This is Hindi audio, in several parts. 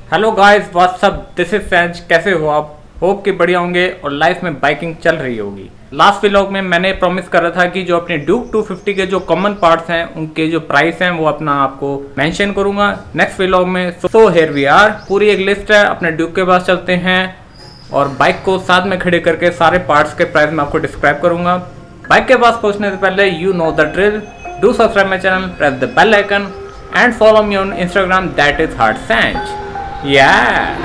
Hello guys, what's up, this is फैंज। कैसे हो आप? होप कि बढ़िया होंगे और लाइफ में बाइकिंग चल रही होगी। लास्ट व्लॉग में मैंने प्रॉमिस करा था कि जो अपने ड्यूक 250 के जो कॉमन पार्ट्स हैं उनके जो प्राइस हैं वो अपना आपको मेंशन करूंगा नेक्स्ट व्लॉग में। सो हियर वी आर, पूरी एक लिस्ट है। अपने ड्यूक के पास चलते हैं और बाइक को साथ में खड़े करके सारे पार्ट्स के प्राइस मैं आपको डिस्क्राइब करूंगा। बाइक के पास पहुंचने से पहले you know the drill, do subscribe my channel, press the bell icon and follow me on Instagram, that is hard सैंज। Yeah.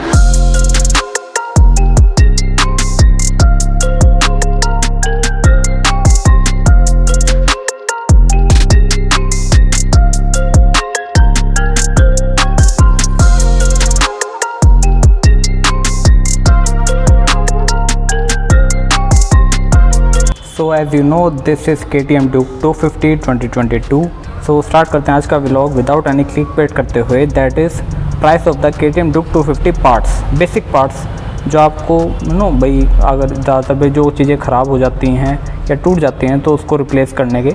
So as you know, this is KTM Duke 250 2022. So start करते हैं आज का vlog without any click bait करते हुए। That is price of the KTM Duke 250 parts, basic parts जो आपको भाई अगर ज़्यादातर भाई जो चीज़ें ख़राब हो जाती हैं या टूट जाती हैं तो उसको रिप्लेस करने के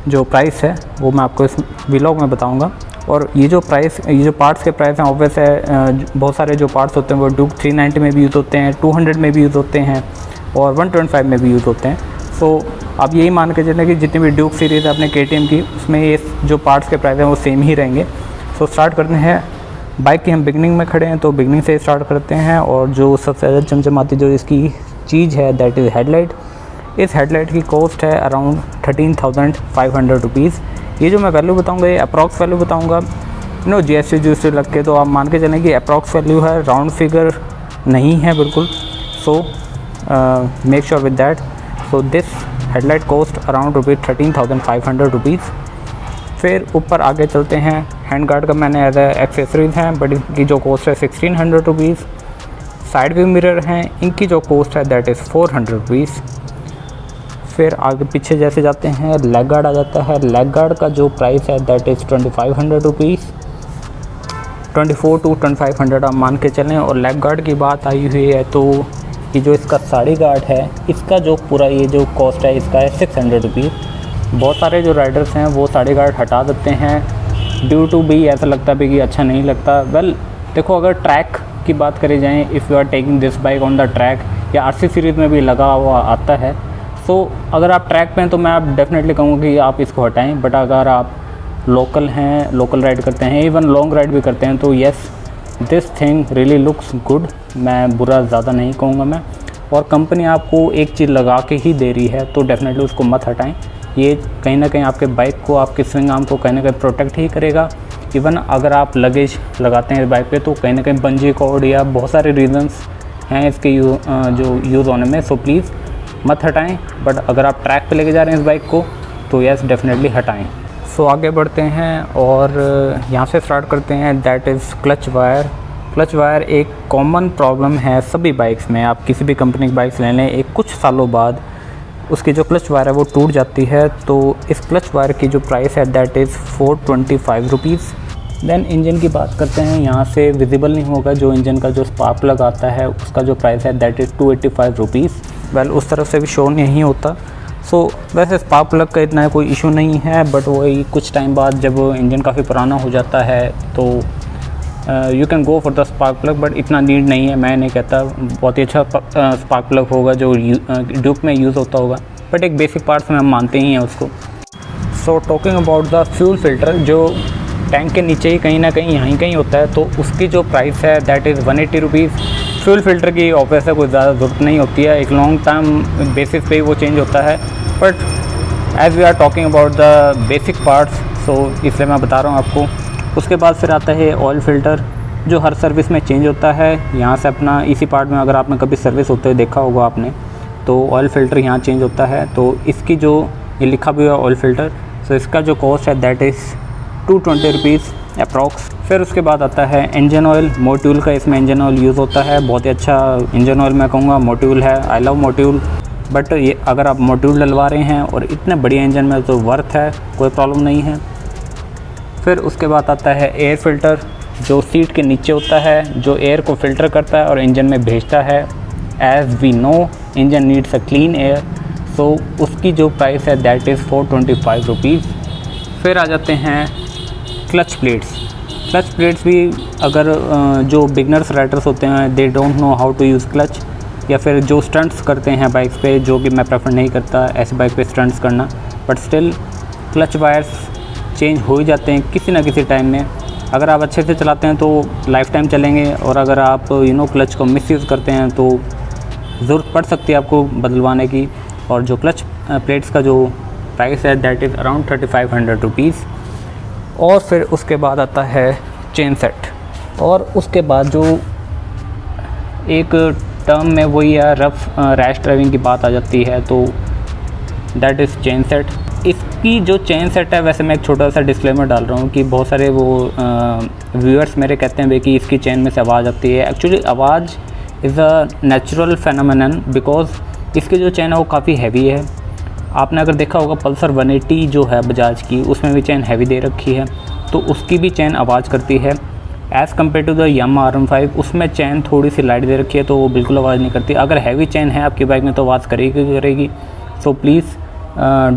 जो प्राइस है वो मैं आपको इस व्लॉग में बताऊंगा। और ये जो पार्ट्स के प्राइस हैं ऑब्वियस है, बहुत सारे जो पार्ट्स होते हैं वो Duke 390 में भी यूज़ होते हैं, 200 में भी यूज़ होते हैं और 125 में भी यूज़ होते हैं। सो आप यही मान के चलें कि जितनी भी ड्यूक सीरीज़ है अपने KTM की, उसमें ये जो पार्ट्स के प्राइस हैं वो सेम ही रहेंगे। सो स्टार्ट करते हैं। बाइक की हम बिगनिंग में खड़े हैं तो बिगनिंग से स्टार्ट करते हैं। और जो सबसे ज़्यादा चमचमाती जो इसकी चीज़ है दैट इज़ हेडलाइट। इस हेडलाइट की कॉस्ट है अराउंड 13,500 रुपीज़। ये जो मैं वैल्यू बताऊँगा ये अप्रॉक्स वैल्यू बताऊँगा, GST लग के, तो आप मान के चलें कि अप्रॉक्स वैल्यू है, राउंड फिगर नहीं है बिल्कुल। So make sure with that. So this headlight cost around 13,500 rupees. फिर ऊपर आगे चलते हैं। हैंड गार्ड का मैंने एज एक्सेसरीज हैं बट इनकी जो कॉस्ट है 1600 रुपीज़। साइड व्यू मिरर हैं, इनकी जो कॉस्ट है दैट इज़ 400 रुपीज़। फिर आगे पीछे जैसे जाते हैं लेग गार्ड आ जाता है। लेग गार्ड का जो प्राइस है दैट इज़ 2500 रुपीज़, 24 to 2500 आप मान के चलें। और लेग गार्ड की बात आई हुई है तो ये जो इसका साड़ी गार्ड है इसका जो पूरा ये जो कॉस्ट है इसका है 600 रुपीज़। बहुत सारे जो राइडर्स हैं वो साड़ी गार्ड हटा देते हैं ड्यू टू भी ऐसा लगता है कि अच्छा नहीं लगता। वेल देखो, अगर ट्रैक की बात करी जाए, if you are taking this bike on the track या RC सीरीज़ में भी लगा हुआ आता है, सो अगर आप ट्रैक पे हैं तो मैं आप डेफिनेटली कहूँगा कि आप इसको हटाएँ। बट अगर आप लोकल हैं, लोकल राइड करते हैं, इवन लॉन्ग राइड भी करते हैं तो yes this thing really looks good. मैं बुरा ज़्यादा नहीं कहूँगा मैं। और कंपनी आपको एक चीज़ लगा के ही दे रही है तो डेफिनेटली उसको मत हटाएं। ये कहीं ना कहीं आपके बाइक को, आपके स्विंग आर्म को कहीं ना कहीं प्रोटेक्ट ही करेगा। इवन अगर आप लगेज लगाते हैं इस बाइक पे तो कहीं ना कहीं बंजी कॉर्ड या बहुत सारे रीजंस हैं इसके जो यूज़ होने में, सो प्लीज़ मत हटाएं। बट अगर आप ट्रैक पे लेके जा रहे हैं इस बाइक को तो यस डेफिनेटली हटाएं। सो आगे बढ़ते हैं और यहाँ से स्टार्ट करते हैं। That is clutch wire. Clutch wire एक कॉमन प्रॉब्लम है सभी बाइक्स में। आप किसी भी कंपनी की बाइक्स ले लें, एक कुछ सालों बाद उसकी जो क्लच वायर है वो टूट जाती है। तो इस क्लच वायर की जो प्राइस है that is 425 rupees. Then engine की बात करते हैं। यहाँ से विजिबल नहीं होगा जो इंजन का जो स्पार्क प्लग आता है उसका जो प्राइस है दैट इज़ 285 रुपीज़। वेल उस तरफ से भी शो नहीं होता। सो वैसे स्पार्क प्लग का इतना कोई इशू नहीं है, बट वही कुछ टाइम बाद जब इंजन काफ़ी पुराना हो जाता है तो you can go for the spark plug, but इतना नीड नहीं है। मैं नहीं कहता बहुत ही अच्छा स्पार्क प्लग होगा जो ड्यूक में यूज़ होता होगा, बट एक बेसिक पार्ट्स में हम मानते ही हैं उसको। So talking about the fuel filter जो टैंक के नीचे ही कहीं ना कहीं यहीं कहीं होता है, तो उसकी जो प्राइस है that is 180 rupees. Fuel filter की ऑब्वियस है कोई ज़्यादा ज़रूरत नहीं होती है, एक लॉन्ग टर्म बेसिस पे ही वो चेंज होता है। But as we are talking about the basic parts so इसलिए मैं बता रहा हूँ आपको। उसके बाद फिर आता है ऑयल फ़िल्टर जो हर सर्विस में चेंज होता है। यहाँ से अपना इसी पार्ट में अगर आपने कभी सर्विस होते हुए देखा होगा आपने, तो ऑयल फ़िल्टर यहाँ चेंज होता है। तो इसकी जो ये लिखा भी हुआ ऑयल फ़िल्टर, सो इसका जो कॉस्ट है दैट इज़ 220 रुपीज़ अप्रॉक्स। फिर उसके बाद आता है इंजन ऑयल। मोट्यूल का इसमें इंजन ऑयल यूज़ होता है, बहुत ही अच्छा इंजन ऑयल मैं कहूँगा मोट्यूल है। I love मोट्यूल। बट ये अगर आप मोट्यूल डलवा रहे हैं और इतने बढ़िया इंजन में तो वर्थ है, कोई प्रॉब्लम नहीं है। फिर उसके बाद आता है एयर फ़िल्टर जो सीट के नीचे होता है, जो एयर को फ़िल्टर करता है और इंजन में भेजता है। As we know engine needs a clean air, so उसकी जो प्राइस है दैट इज़ 425 रुपीज़। फिर आ जाते हैं क्लच क्लच प्लेट्स भी अगर जो बिगनर्स राइडर्स होते हैं they don't know how to use clutch, या फिर जो स्टंट्स करते हैं बाइक्स पे, जो कि मैं प्रेफर नहीं करता ऐसे बाइक पे स्टंट्स करना, but still clutch wires change हो ही जाते हैं किसी ना किसी टाइम में। अगर आप अच्छे से चलाते हैं तो लाइफ टाइम चलेंगे, और अगर आप क्लच को मिसयूज़ करते हैं तो ज़रूरत पड़ सकती है आपको बदलवाने की। और जो क्लच प्लेट्स का जो प्राइस है दैट इज़ अराउंड 3500 रुपीज़। और फिर उसके बाद आता है चेन सेट, और उसके बाद जो एक टर्म में वही है रफ़ रैश ड्राइविंग की बात आ जाती है, तो दैट इज़ चेन सेट। इसकी जो चेन सेट है, वैसे मैं एक छोटा सा डिस्क्लेमर डाल रहा हूँ कि बहुत सारे वो व्यूअर्स मेरे कहते हैं कि इसकी चेन में से आवाज़ आती है। एक्चुअली आवाज़ is a natural phenomenon, because इसकी जो चेन है वो काफ़ी हैवी है। आपने अगर देखा होगा पल्सर 180 जो है बजाज की, उसमें भी चेन हैवी दे रखी है, तो उसकी भी चेन आवाज़ करती है। As compare to the Yamaha RM5 उसमें चेन थोड़ी सी लाइट दे रखी है, तो वो बिल्कुल आवाज़ नहीं करती। अगर हैवी चेन है आपकी बाइक में तो आवाज़ करेगी। So please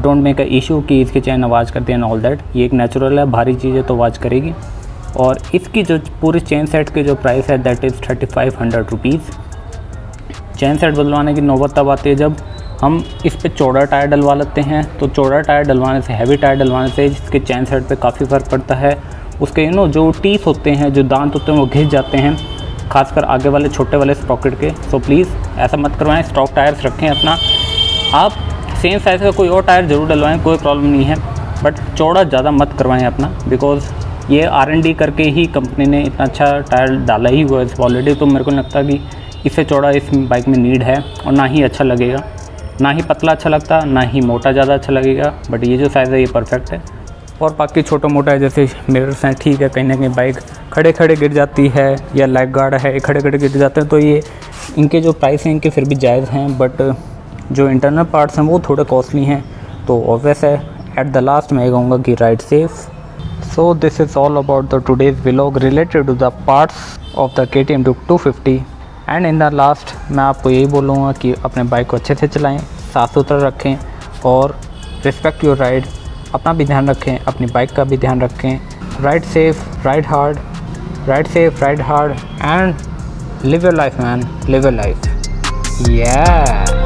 don't make a issue कि इसकी चेन आवाज़ करती है एंड ऑल दैट। ये एक नेचुरल है, भारी चीज़ है तो आवाज़ करेगी। और इसकी जो पूरी चेन सेट की जो प्राइस है that is 3500 rupees. Chain set बदलवाने की नौबत तब आती है जब हम इस पे चौड़ा टायर डलवा लेते हैं। तो चौड़ा टायर डलवाने से, हैवी टायर डलवाने से इसके चेन सेट पे काफ़ी फ़र्क पड़ता है। उसके जो टीथ होते हैं, जो दांत होते हैं वो घिस जाते हैं, खासकर आगे वाले छोटे वाले स्प्रॉकेट के। सो प्लीज़ ऐसा मत करवाएं, स्टॉक टायर्स रखें अपना। आप सेम साइज़ का कोई और टायर ज़रूर डलवाएं, कोई प्रॉब्लम नहीं है, बट चौड़ा ज़्यादा मत करवाएं अपना, बिकॉज़ ये R&D करके ही कंपनी ने इतना अच्छा टायर डाला ही हुआ है ऑलरेडी। तो मेरे को नहीं लगता कि इससे चौड़ा इस बाइक में नीड है, और ना ही अच्छा लगेगा, ना ही पतला अच्छा लगता, ना ही मोटा ज़्यादा अच्छा लगेगा। बट ये जो साइज़ है ये परफेक्ट है। और बाकी छोटा मोटा है, जैसे मिरर्स हैं, ठीक है, कहीं ना कहीं बाइक खड़े खड़े गिर जाती है, या लेग गार्ड है खड़े खड़े गिर जाते हैं, तो ये इनके जो प्राइस हैं इनके फिर भी जायज़ हैं। बट जो इंटरनल पार्ट्स हैं वो थोड़े कॉस्टली हैं, तो ऑब्वियस है। एट द लास्ट मैं कहूँगा कि ride safe. So this is all about the today's vlog related to the parts of the KTM Duke 250। And in the last मैं आपको यही बोलूँगा कि अपने बाइक को अच्छे से चलाएं, साफ़ सुथरा रखें, और रिस्पेक्ट योर राइड। अपना भी ध्यान रखें, अपनी बाइक का भी ध्यान रखें। Ride safe, ride hard, ride safe, ride hard, and live your life man, live your life. Yeah.